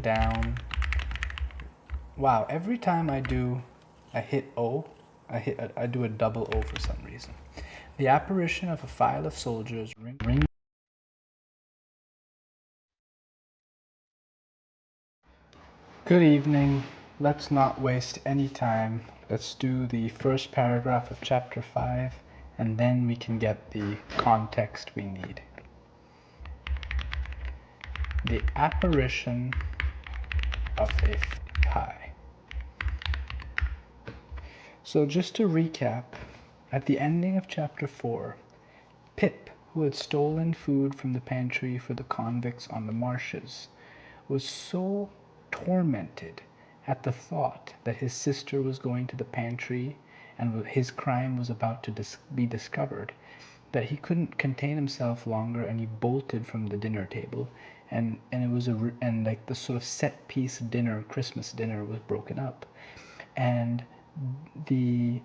down. Wow, every time I hit O, I do a double O for some reason. The apparition of a file of soldiers ring. Good evening. Let's not waste any time. Let's do the first paragraph of chapter 5, and then we can get the context we need. The apparition of a pie. So just to recap, at the ending of chapter 4, Pip, who had stolen food from the pantry for the convicts on the marshes, was so tormented at the thought that his sister was going to the pantry and his crime was about to be discovered that he couldn't contain himself longer, and he bolted from the dinner table, and it was like the sort of set piece dinner, Christmas dinner, was broken up, and the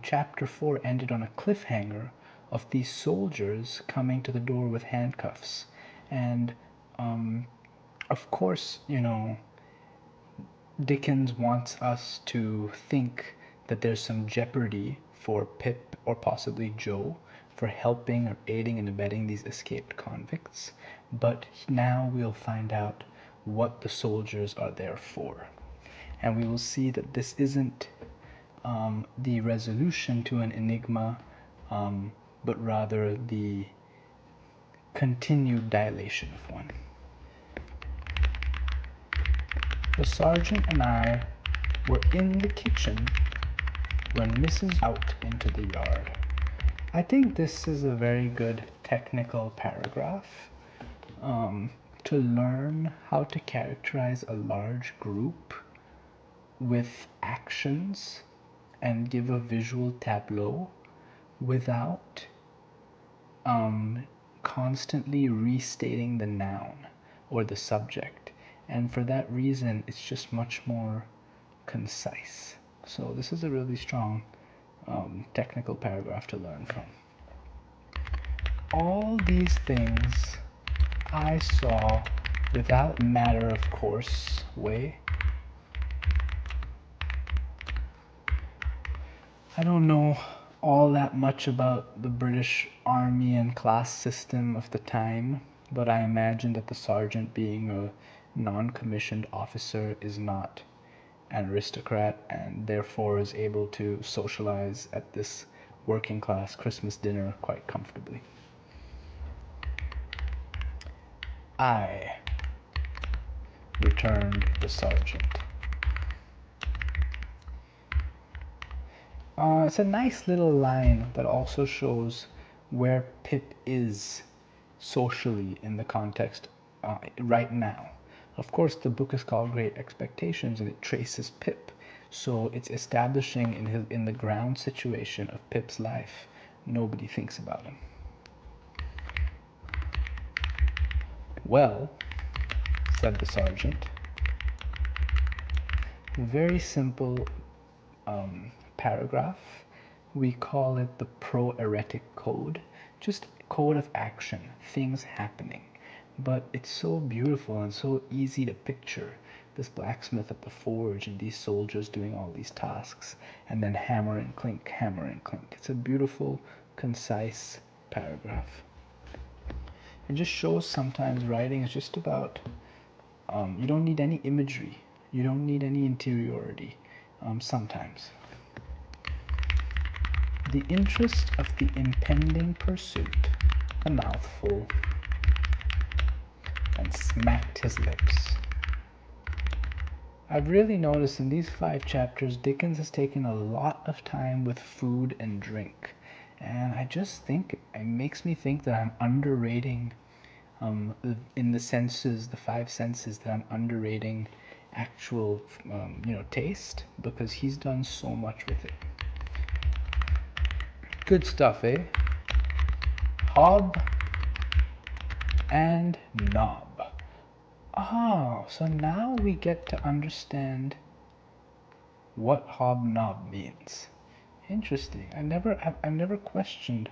chapter 4 ended on a cliffhanger of these soldiers coming to the door with handcuffs, and of course, Dickens wants us to think that there's some jeopardy for Pip or possibly Joe for helping or aiding and abetting these escaped convicts, but now we'll find out what the soldiers are there for. And we will see that this isn't the resolution to an enigma, but rather the continued dilation of one. The sergeant and I were in the kitchen when Mrs. out into the yard. I think this is a very good technical paragraph to learn how to characterize a large group with actions and give a visual tableau without constantly restating the noun or the subject. And for that reason, it's just much more concise. So this is a really strong technical paragraph to learn from. All these things I saw without matter of course way. I don't know all that much about the British Army and class system of the time, but I imagine that the sergeant, being a non-commissioned officer, is not an aristocrat and therefore is able to socialize at this working class Christmas dinner quite comfortably. "Aye," returned the sergeant. It's a nice little line that also shows where Pip is socially in the context right now. Of course, the book is called Great Expectations, and it traces Pip, so it's establishing in the ground situation of Pip's life. Nobody thinks about him. "Well," said the sergeant. Very simple paragraph. We call it the pro-eretic code, just code of action, things happening. But it's so beautiful and so easy to picture this blacksmith at the forge and these soldiers doing all these tasks, and then hammer and clink, hammer and clink. It's a beautiful, concise paragraph. It just shows sometimes writing is just about, you don't need any imagery, you don't need any interiority, sometimes. The interest of the impending pursuit, a mouthful, and smacked his lips. I've really noticed in these 5 chapters, Dickens has taken a lot of time with food and drink. And I just think, it makes me think that I'm underrating, in the senses, the 5 senses, that I'm underrating actual, taste, because he's done so much with it. Good stuff, eh? Hob and knob. Oh, so now we get to understand what hobnob means. Interesting. I've never questioned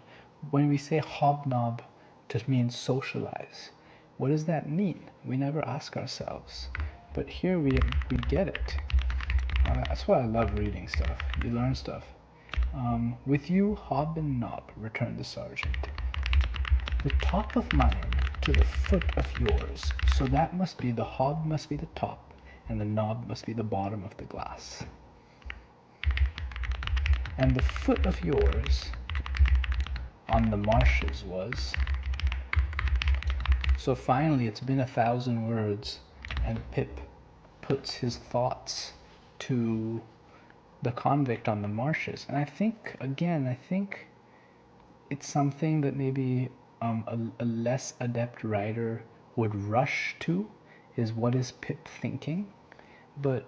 when we say hobnob to mean socialize. What does that mean? We never ask ourselves. But here we get it. That's why I love reading stuff. You learn stuff. With you, hob and knob, returned the sergeant. The top of mine to the foot of yours. So that must be, the hob must be the top, and the knob must be the bottom of the glass. And the foot of yours on the marshes was. So finally, it's been 1,000 words, and Pip puts his thoughts to the convict on the marshes. And I think it's something that maybe a less adept writer would rush to, is what is Pip thinking? But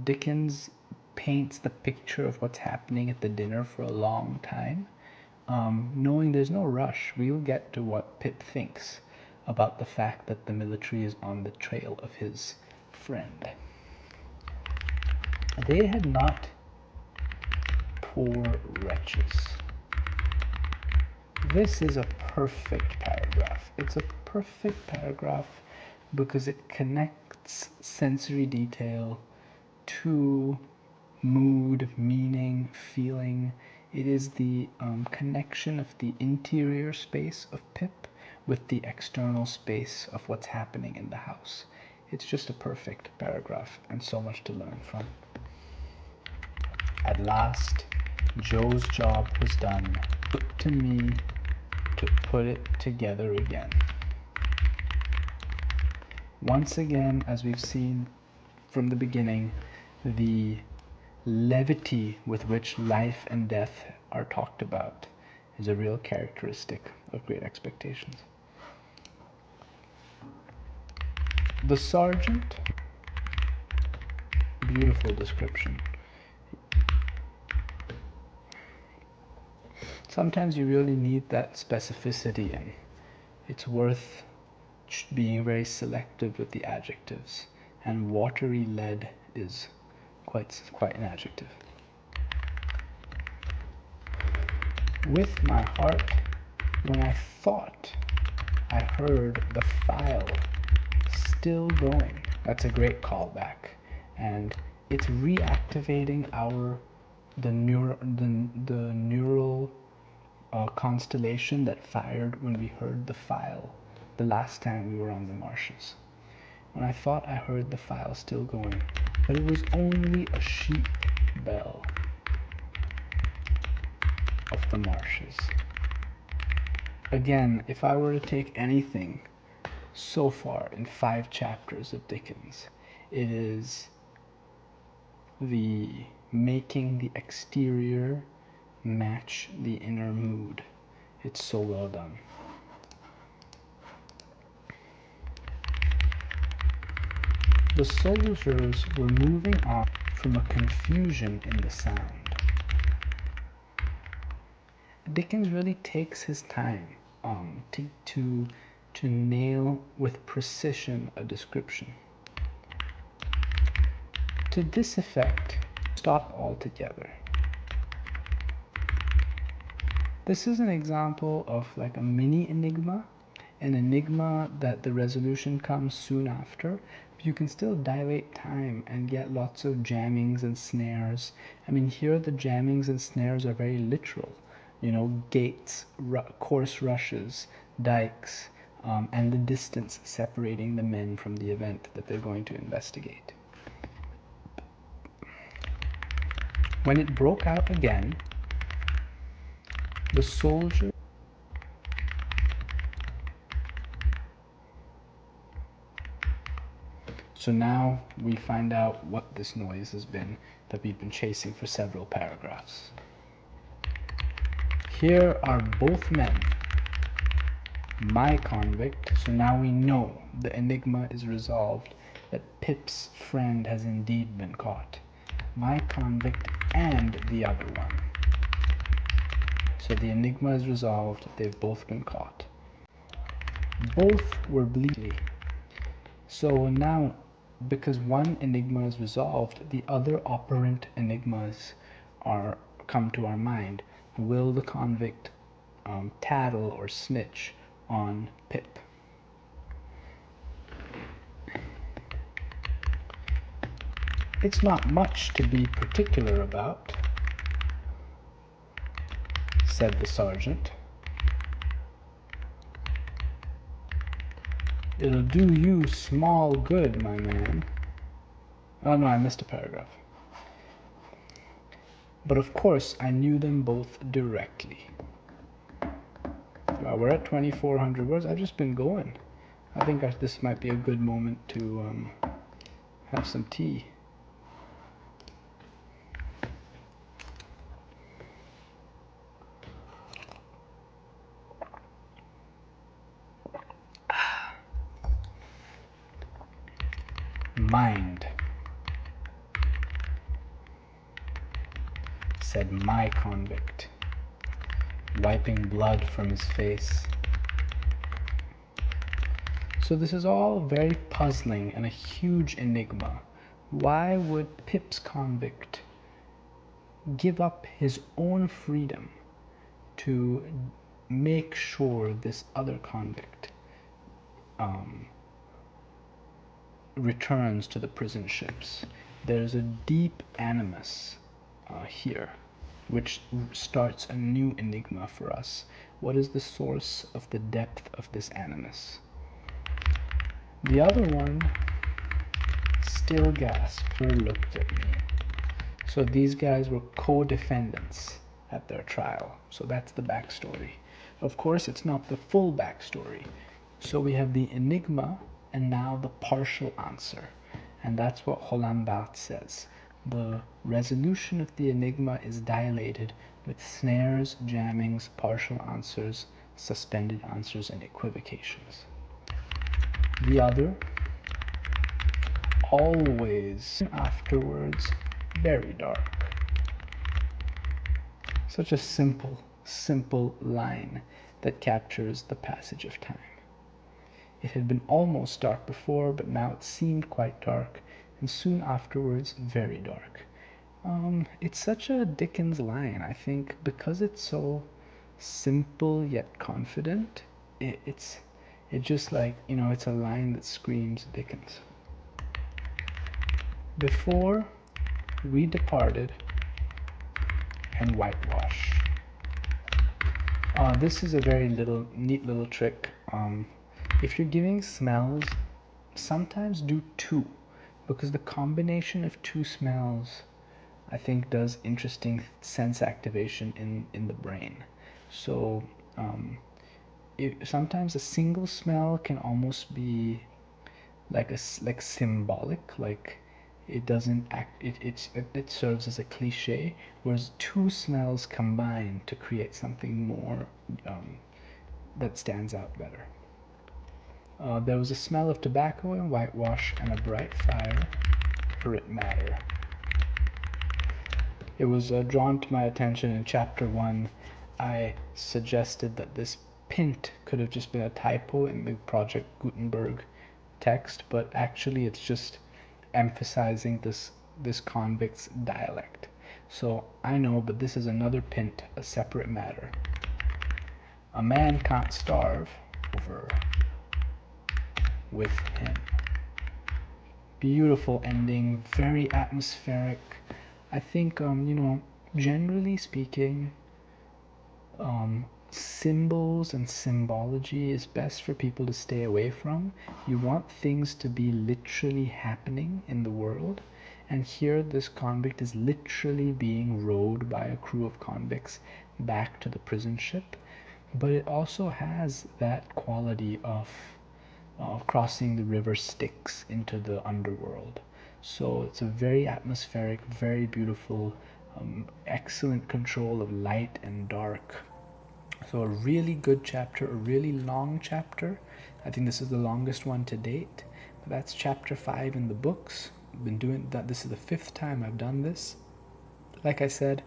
Dickens paints the picture of what's happening at the dinner for a long time, knowing there's no rush. We'll get to what Pip thinks about the fact that the military is on the trail of his friend. They had not, poor wretches. This is a perfect paragraph. It's a perfect paragraph because it connects sensory detail to mood, meaning, feeling. It is the connection of the interior space of Pip with the external space of what's happening in the house. It's just a perfect paragraph and so much to learn from. At last, Joe's job was done. Look to me to put it together again. Once again, as we've seen from the beginning, the levity with which life and death are talked about is a real characteristic of Great Expectations. The sergeant, beautiful description. Sometimes you really need that specificity, and it's worth being very selective with the adjectives, and watery lead is quite an adjective. With my heart, when I thought I heard the file still going. That's a great callback, and it's reactivating the neural constellation that fired when we heard the file the last time we were on the marshes. When I thought I heard the file still going, but it was only a sheep bell of the marshes. Again, if I were to take anything so far in 5 chapters of Dickens, it is the making the exterior match the inner mood. It's so well done. The soldiers were moving on from a confusion in the sound. Dickens really takes his time to nail with precision a description. To this effect, stop altogether. This is an example of like a mini enigma, an enigma that the resolution comes soon after. But you can still dilate time and get lots of jammings and snares. I mean, here the jammings and snares are very literal. You know, gates, course rushes, dikes, and the distance separating the men from the event that they're going to investigate. When it broke out again, the soldier So now we find out what this noise has been that we've been chasing for several paragraphs. Here are both men, my convict. So now we know the enigma is resolved, that Pip's friend has indeed been caught. My convict and the other one. So the enigma is resolved, they've both been caught. Both were bleeding. So now, because one enigma is resolved, the other operant enigmas come to our mind. Will the convict tattle or snitch on Pip? "It's not much to be particular about," said the sergeant. "It'll do you small good, my man." Oh no, I missed a paragraph. "But of course I knew them both directly." We're at 2,400 words. I've just been going. I think this might be a good moment to have some tea. "Mind," said my convict, wiping blood from his face. So this is all very puzzling and a huge enigma. Why would Pip's convict give up his own freedom to make sure this other convict returns to the prison ships? There's a deep animus here, which starts a new enigma for us. What is the source of the depth of this animus? The other one still gasped or looked at me. So these guys were co-defendants at their trial. So that's the backstory. Of course, it's not the full backstory. So we have the enigma and now the partial answer. And that's what Roland Barthes says. The resolution of the enigma is dilated with snares, jammings, partial answers, suspended answers, and equivocations. The other, always afterwards, very dark. Such a simple line that captures the passage of time. It had been almost dark before, but now it seemed quite dark, and soon afterwards very dark. It's such a Dickens line, I think, because it's so simple yet confident. It's just like, it's a line that screams Dickens. "Before we departed and whitewash." This is a very neat little trick. If you're giving smells, sometimes do two, because the combination of two smells, I think, does interesting sense activation in the brain. So sometimes a single smell can almost be like symbolic, like it doesn't act, it serves as a cliche, whereas two smells combine to create something more that stands out better. There was a smell of tobacco and whitewash and a bright fire, for it matter. It was drawn to my attention in chapter 1. I suggested that this pint could have just been a typo in the Project Gutenberg text, but actually it's just emphasizing this convict's dialect. So I know, but this is another pint, a separate matter. "A man can't starve over with him." Beautiful ending, very atmospheric. I think, generally speaking, symbols and symbology is best for people to stay away from. You want things to be literally happening in the world. And here this convict is literally being rowed by a crew of convicts back to the prison ship. But it also has that quality of crossing the river Styx into the underworld. So it's a very atmospheric, very beautiful, excellent control of light and dark. So a really good chapter, a really long chapter. I think this is the longest one to date. But that's chapter 5 in the books. I've been doing that. This is the 5th time I've done this. Like I said,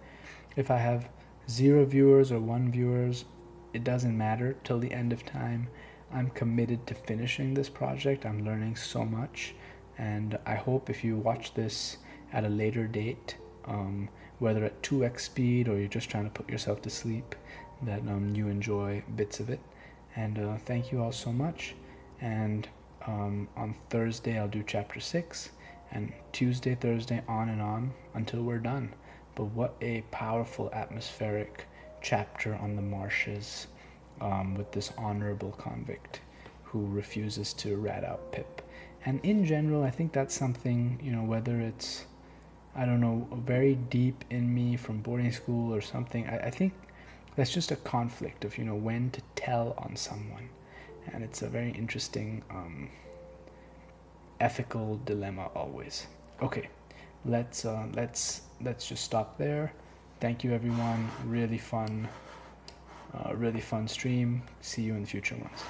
if I have 0 viewers or 1 viewers, it doesn't matter till the end of time. I'm committed to finishing this project. I'm learning so much, and I hope if you watch this at a later date, whether at 2x speed or you're just trying to put yourself to sleep, that you enjoy bits of it. And thank you all so much. And on Thursday I'll do chapter 6, and Tuesday, Thursday, on and on until we're done. But what a powerful atmospheric chapter on the marshes, with this honorable convict who refuses to rat out Pip. And in general, I think that's something, whether it's, I don't know, very deep in me from boarding school or something, I think that's just a conflict of, when to tell on someone. And it's a very interesting ethical dilemma always. Okay, let's just stop there. Thank you, everyone. Really fun stream. See you in future ones.